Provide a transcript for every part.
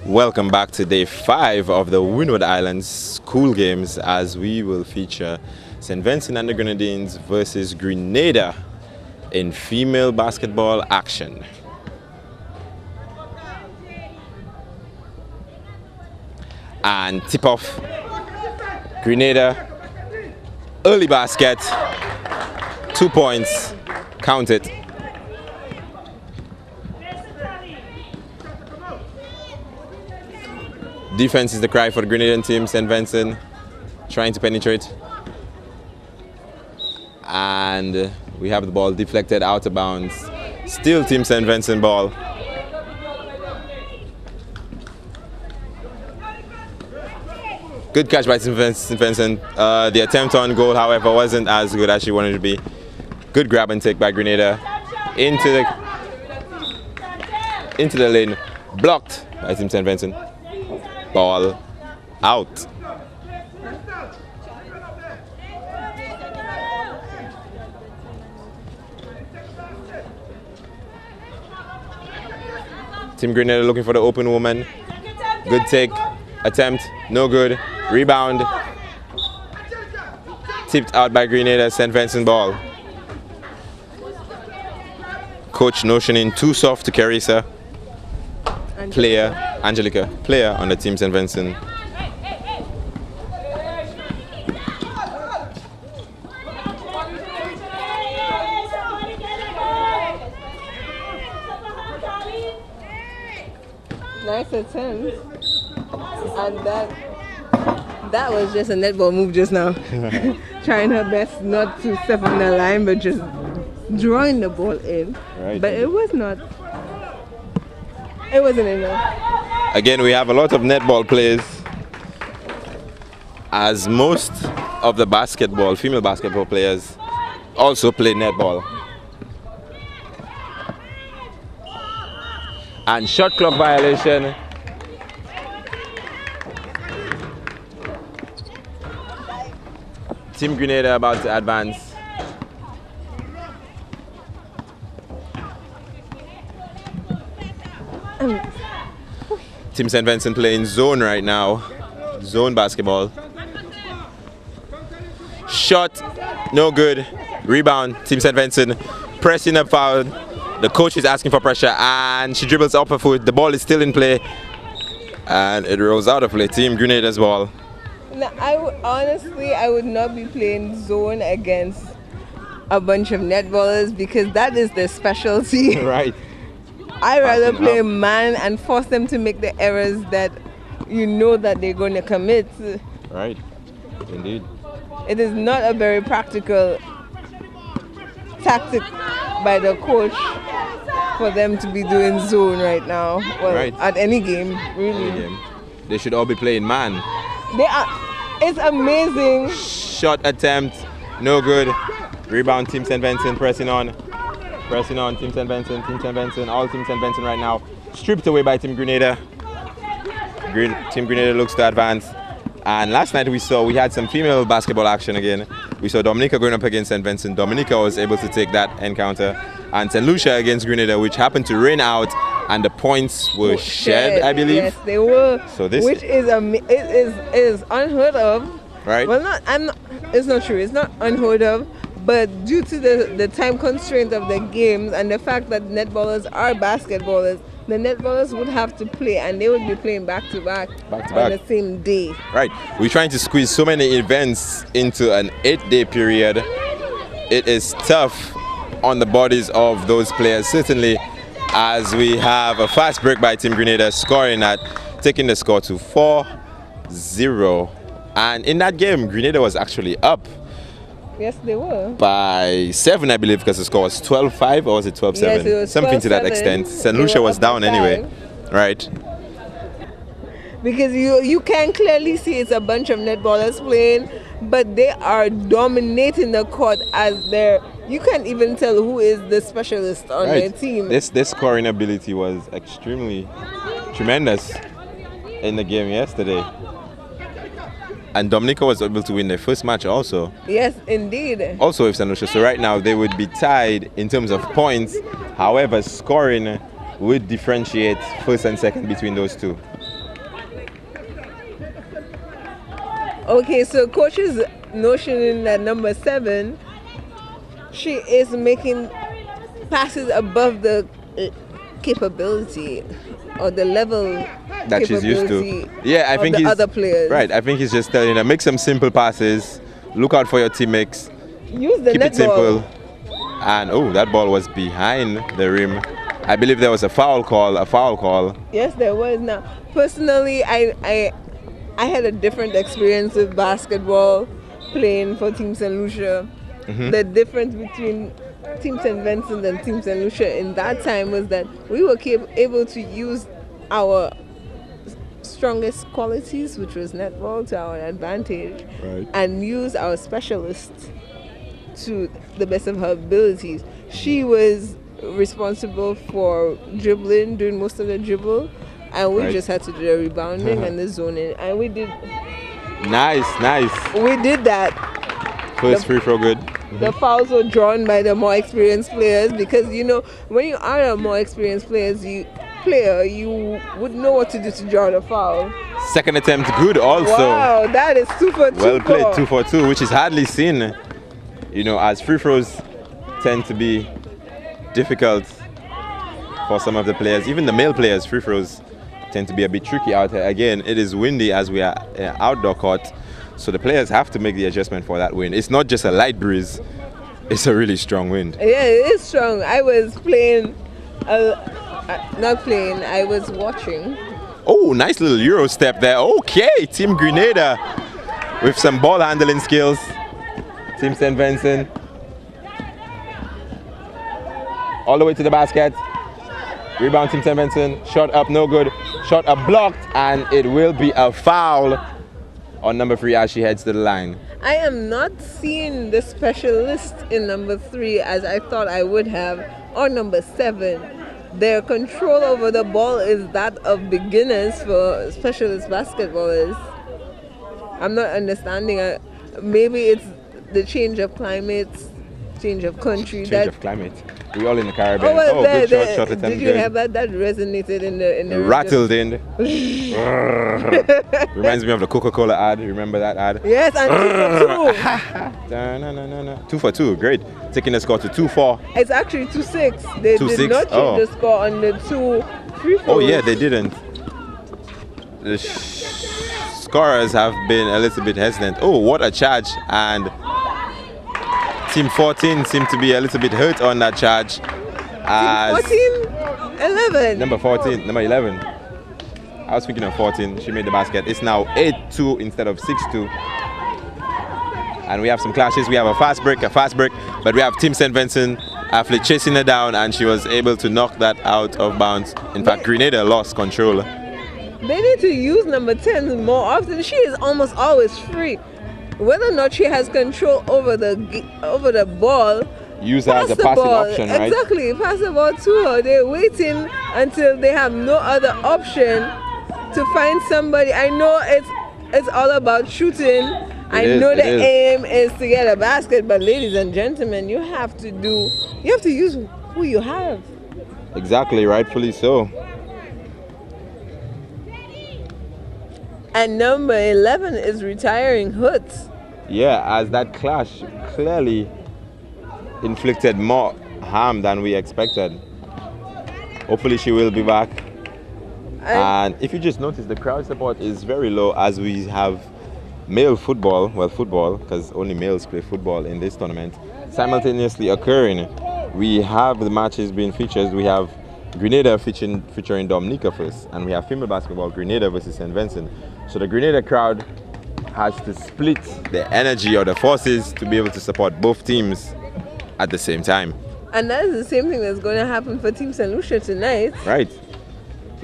Welcome back to day 5 of the Windward Islands school games, as we will feature St. Vincent and the Grenadines versus Grenada in female basketball action. And tip off, Grenada, early basket, 2 points, count it. Defense is the cry for the Grenadian team. St. Vincent trying to penetrate. And we have the ball deflected out of bounds. Still Team St. Vincent ball. Good catch by St. Vincent. The attempt on goal, however, wasn't as good as she wanted to be. Good grab and take by Grenada. Into the lane. Blocked by Team St. Vincent. Ball out. Team Grenada looking for the open woman. Good take. Attempt. No good. Rebound. Tipped out by Grenada. St. Vincent ball. Coach notioning too soft to Carissa. Angelica, player on the Team St. Vincent. Nice attempt. And that was just a netball move just now. Trying her best not to step on the line, but just drawing the ball in. Right. But it wasn't enough. Again, we have a lot of netball players, as most of the female basketball players also play netball. And shot clock violation. Team Grenada about to advance. Team St. Vincent playing zone right now. Zone basketball. Shot, no good. Rebound, Team St. Vincent pressing up foul. The coach is asking for pressure and she dribbles up her foot. The ball is still in play and it rolls out of play. Team Grenada's ball. Now, I would not be playing zone against a bunch of netballers because that is their specialty. Right. I rather play man and force them to make the errors that you know that they're going to commit. Right, indeed. It is not a very practical tactic by the coach for them to be doing zone right now. Well, right. At any game, really. Any game. They should all be playing man. They are. It's amazing. Shot attempt, no good. Rebound, Team St. Vincent pressing on. Pressing on, Team St. Vincent, all Team St. Vincent right now. Stripped away by Team Grenada. Team Grenada looks to advance. And last night we had some female basketball action again. We saw Dominica going up against St. Vincent. Dominica was able to take that encounter. And St. Lucia against Grenada, which happened to rain out, and the points were shed, I believe. Yes, they were. So this, which is unheard of. Right. Well, it's not true. It's not unheard of. But due to the time constraint of the games and the fact that netballers are basketballers, the netballers would have to play and they would be playing back to back on the same day. Right. We're trying to squeeze so many events into an 8-day period. It is tough on the bodies of those players, certainly, as we have a fast break by Team Grenada taking the score to 4-0. And in that game, Grenada was actually up. Yes, they were. By 7, I believe, because the score was 12-5, or was it 12-7? Yes, it was something 12-7. to that extent. St. Lucia was down anyway. Right. Because you can clearly see it's a bunch of netballers playing, but they are dominating the court as you can't even tell who is the specialist on their team. This scoring ability was extremely tremendous in the game yesterday. And Dominica was able to win their first match also. Yes, indeed. Also with St. Lucia. So right now they would be tied in terms of points. However, scoring would differentiate first and second between those two. Okay, so coach's notion that number 7, she is making passes above the capability or the level that she's used to. Yeah, I think the he's other players. Right, I think he's just telling her, make some simple passes, look out for your teammates, use the keep net it simple. ball. And oh, that ball was behind the rim. I believe there was a foul call. Yes, there was. Now, personally, I had a different experience with basketball playing for Team St. Lucia. The difference between Team St. Vincent and Team St. Lucia in that time was that we were able to use our strongest qualities, which was netball, to our advantage, Right. and use our specialists to the best of her abilities. She was responsible for dribbling, doing most of the dribble, and we Right. just had to do the rebounding and the zoning, and we did. Nice. We did that. First free throw good. The fouls were drawn by the more experienced players because when you are a more experienced player, you would know what to do to draw the foul. Second attempt good also. Wow, that is 2 for 2. Well played, 2 for 2, which is hardly seen. As free throws tend to be difficult for some of the players, even the male players, free throws tend to be a bit tricky out here. Again, it is windy as we are outdoor court, so the players have to make the adjustment for that wind. It's not just a light breeze, it's a really strong wind. Yeah, it is strong. I was playing, I was watching. Oh, nice little Euro step there. Okay, Team Grenada with some ball handling skills. Team St. Vincent. All the way to the basket. Rebound Team St. Vincent. Shot up, no good. Shot up blocked, and it will be a foul on number 3 as she heads to the line. I am not seeing the specialist in number 3 as I thought I would have, or number 7. Their control over the ball is that of beginners for specialist basketballers. I'm not understanding. Maybe it's the change of climate, change of country. Change of climate. We all in the Caribbean. Good shot attempt. Did you have that? That resonated in the rattled in. Reminds me of the Coca-Cola ad. Remember that ad? Yes, and 2 for 2. Great. Taking the score to 2-4. It's actually 2-6. They 2-6? did not change the score on the 2 free throws. Oh yeah, they didn't. The scorers have been a little bit hesitant. Oh, what a charge. And Team 14 seemed to be a little bit hurt on that charge. Team 14? 11. Number 14, number 11. I was thinking of 14. She made the basket. It's now 8-2 instead of 6-2. And we have some clashes. We have a fast break, but we have Team St. Vincent actually chasing her down, and she was able to knock that out of bounds. In fact, Grenada lost control. They need to use number 10 more often. She is almost always free. Whether or not she has control over the ball, use her as a passing option, right? Exactly, pass the ball to her. They're waiting until they have no other option to find somebody. I know it's all about shooting. I know the aim is to get a basket, but ladies and gentlemen, you have to use who you have. Exactly, rightfully so. And number 11 is retiring Hoots. Yeah, as that clash clearly inflicted more harm than we expected. Hopefully she will be back. And if you just notice, the crowd support is very low as we have male football, because only males play football in this tournament, simultaneously occurring. We have the matches being featured. We have Grenada featuring Dominica first, and we have female basketball, Grenada versus St. Vincent. So the Grenada crowd has to split the energy or the forces to be able to support both teams at the same time. And that is the same thing that's going to happen for Team St. Lucia tonight. Right.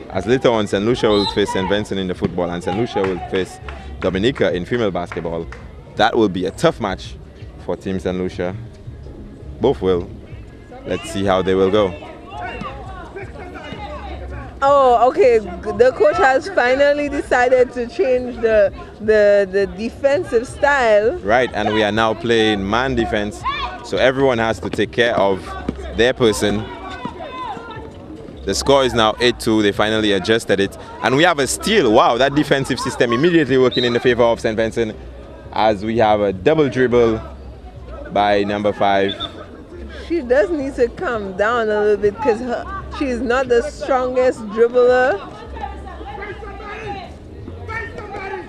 As later on, St. Lucia will face St. Vincent in the football, and St. Lucia will face Dominica in female basketball. That will be a tough match for Team St. Lucia. Both will. Let's see how they will go. Oh, okay. The coach has finally decided to change the defensive style. Right, and we are now playing man defense. So everyone has to take care of their person. The score is now 8-2. They finally adjusted it. And we have a steal. Wow, that defensive system immediately working in the favor of St. Vincent. as we have a double dribble by number 5. She does need to calm down a little bit because she's not the strongest dribbler.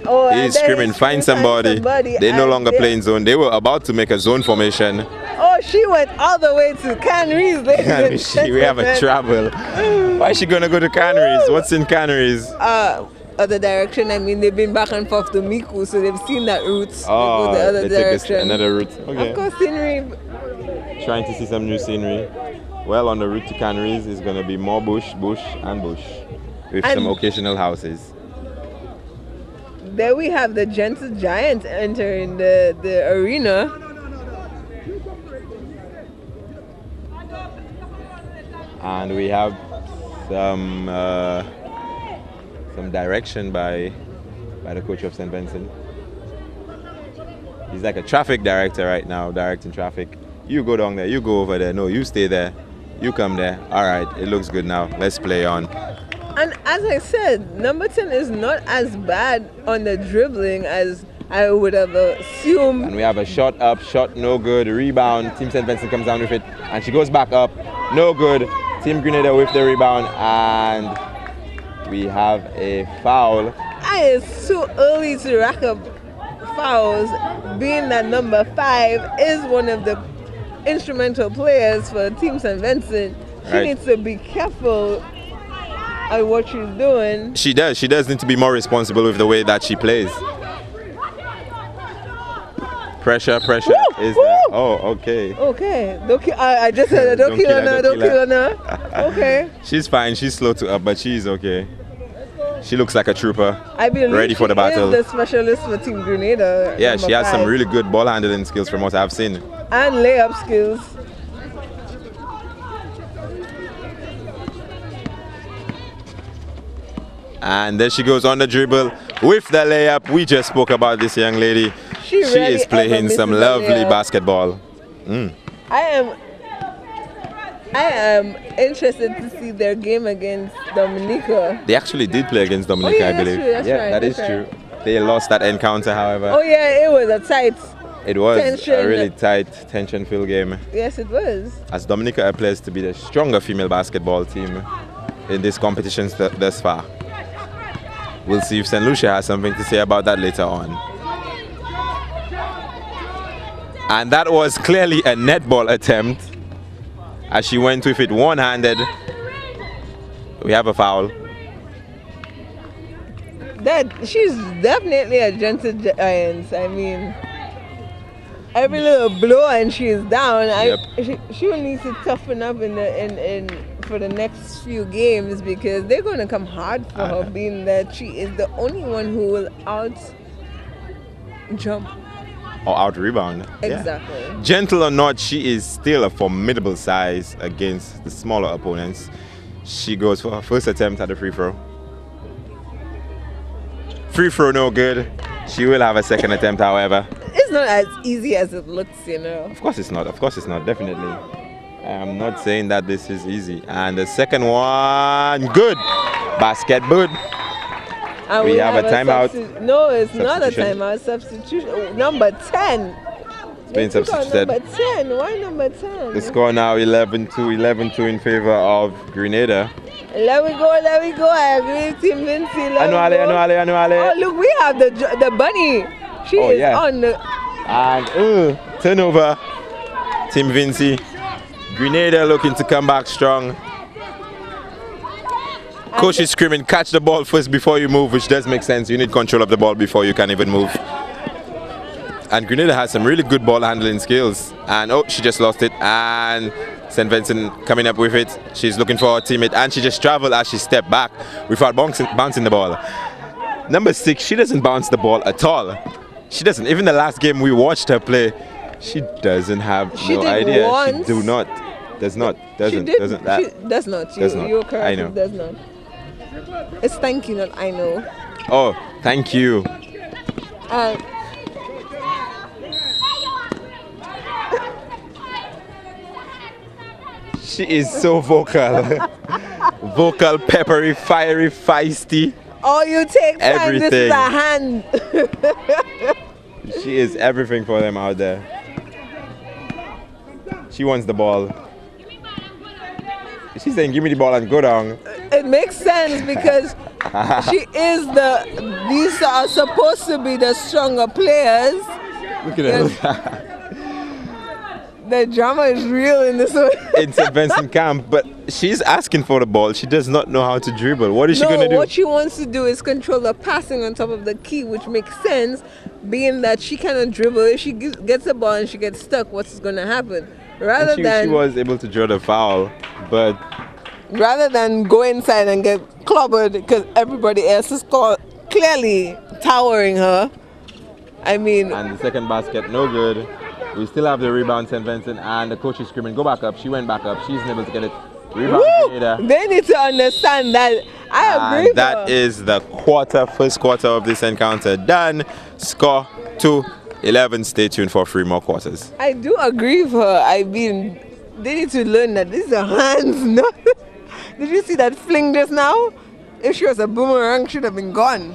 Oh, He's screaming, find somebody. They're no longer playing zone. They were about to make a zone formation. Oh, she went all the way to Canaries. We have a travel. Why is she going to go to Canaries? What's in Canaries? Other direction. I mean, they've been back and forth to Miku, so they've seen that route. Oh, they go the other direction. Another route. Okay. Of course, scenery. Trying to see some new scenery. Well, on the route to Canaries is going to be more bush, and bush, with some occasional houses. There we have the Gentle Giant entering the arena. And we have some direction by the coach of St. Vincent. He's like a traffic director right now, directing traffic. You go down there, you go over there. No, you stay there. You come there. All right, it looks good now. Let's play on. And as I said, number 10 is not as bad on the dribbling as I would have assumed. And we have a shot up, shot no good, rebound. Team St. Vincent comes down with it, and she goes back up, no good. Team Grenada with the rebound, and we have a foul. It's too early to rack up fouls, being that number 5 is one of the instrumental players for Team St. Vincent. She needs to be careful at what she's doing. She does need to be more responsible with the way that she plays. Pressure woo, is woo. there. Oh, okay. Okay. I just said don't kill her. Okay. She's fine. She's slow to up, but she's okay. She looks like a trooper. I believe ready for the battle. She is the specialist for Team Grenada. Yeah, she has some really good ball handling skills from what I've seen. And layup skills. And there she goes on the dribble with the layup. We just spoke about this young lady. She is playing some lovely basketball. I am interested to see their game against Dominica. They actually did play against Dominica, I believe. That's right. That is true. They lost that encounter, however. Oh yeah, it was a tight. It was a really tight, tension-filled game. Yes, it was. As Dominica appears to be the stronger female basketball team in this competition thus far. We'll see if St. Lucia has something to say about that later on. And that was clearly a netball attempt as she went with it one-handed. We have a foul. She's definitely a Gentle Giant. I mean, every little blow and she's down. She will need to toughen up for the next few games because they're going to come hard for her, being that she is the only one who will out-jump. Or out-rebound. Exactly. Yeah. Gentle or not, she is still a formidable size against the smaller opponents. She goes for her first attempt at the free throw. Free throw no good. She will have a second attempt, however. It's not as easy as it looks, you know. Of course it's not. Of course it's not. Definitely. I'm not saying that this is easy. And the second one, good. Basket good. And we have a timeout. No, it's not a timeout. Substitution. Number 10. It's been substituted. Number 10. Why number 10? The score now 11-2 in favor of Grenada. Let me go. I agree with Team Vincent. Annuale. Oh, look, we have the bunny. She is on the... And turnover. Team Vinci. Grenada looking to come back strong. Coach is screaming, catch the ball first before you move, which does make sense. You need control of the ball before you can even move. And Grenada has some really good ball handling skills. And she just lost it. And St. Vincent coming up with it. She's looking for her teammate. And she just traveled as she stepped back without bouncing the ball. Number 6, she doesn't bounce the ball at all. She doesn't. Even the last game we watched her play, she doesn't have no idea. Once. She does not. You're correct. I know. It does not. It's thank you, not I know. Oh, thank you. She is so vocal. Vocal, peppery, fiery, feisty. Oh, you take time. Everything. This is a hand. She is everything for them out there. She wants the ball. She's saying, give me the ball and go down. It makes sense because these are supposed to be the stronger players. Look at that. The drama is real in this one. In St. Vincent camp, but she's asking for the ball. She does not know how to dribble. What is she going to do? What she wants to do is control the passing on top of the key, which makes sense, being that she cannot dribble. If she gets the ball and she gets stuck, what's going to happen? She was able to draw the foul, but rather than go inside and get clobbered because everybody else is clearly towering her. And the second basket, no good. We still have the rebound, St. Vincent, and the coach is screaming, go back up. She went back up. She's unable to get it. Rebound, Grenada. They need to understand that. I agree. That is the first quarter of this encounter done. Score 2-11. Stay tuned for 3 more quarters. I do agree with her. They need to learn that these are hands. No. Did you see that fling just now? If she was a boomerang, she would have been gone.